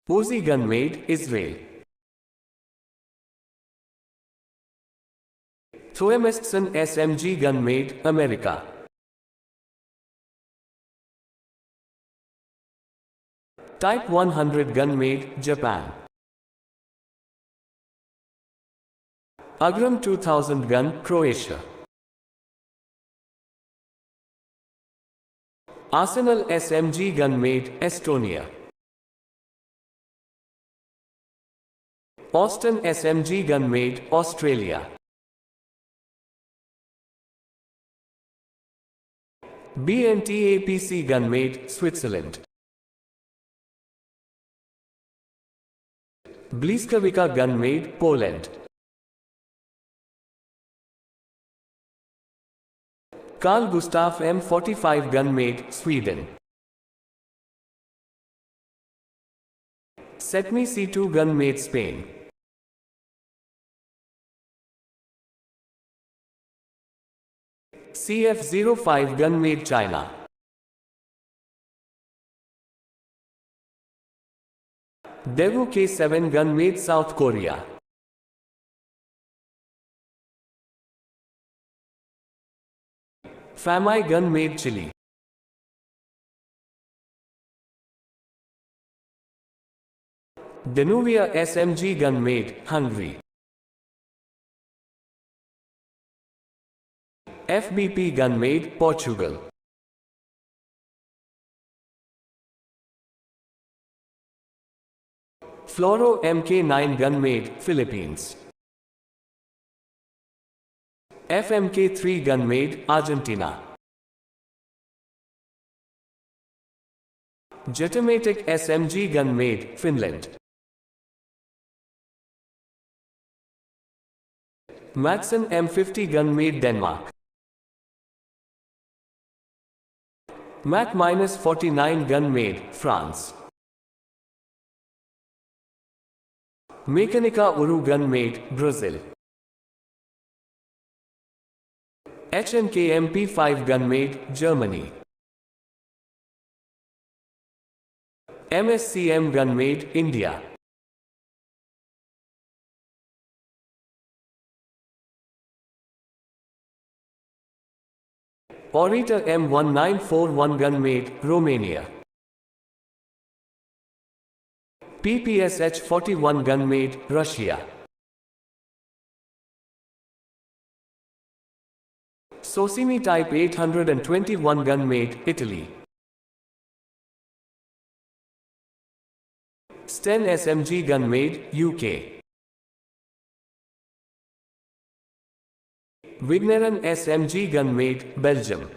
Uzi gun made, Israel. Thoemestson SMG gun made, America. Type 100 gun made, Japan. Agram 2000 gun, Croatia. Arsenal SMG gun made, Estonia. Austin SMG gun made, Australia. BNT APC gun made, Switzerland. Bliskawica gun made, Poland. Carl Gustaf M45 gun made, Sweden. Setme C2 gun made, Spain. CF05 gun made, China. Daewoo K7 gun made, South Korea. Famai gun made, Chile. Danuvia SMG gun made, Hungary. FBP gun made, Portugal. Floro MK9 gun made, Philippines. FMK3 gun made, Argentina. Jetamatic SMG gun made, Finland. Madsen M50 gun made, Denmark. Mac-49 gun made, France. Mecanica Uru gun made, Brazil. HNK MP5 gun made, Germany. MSCM gun made, India. Orita M1941 gun made, Romania. PPSH-41 gun made, Russia. Sosimi Type 821 gun made, Italy. Sten SMG gun made, UK. Wigneron SMG gun made, Belgium.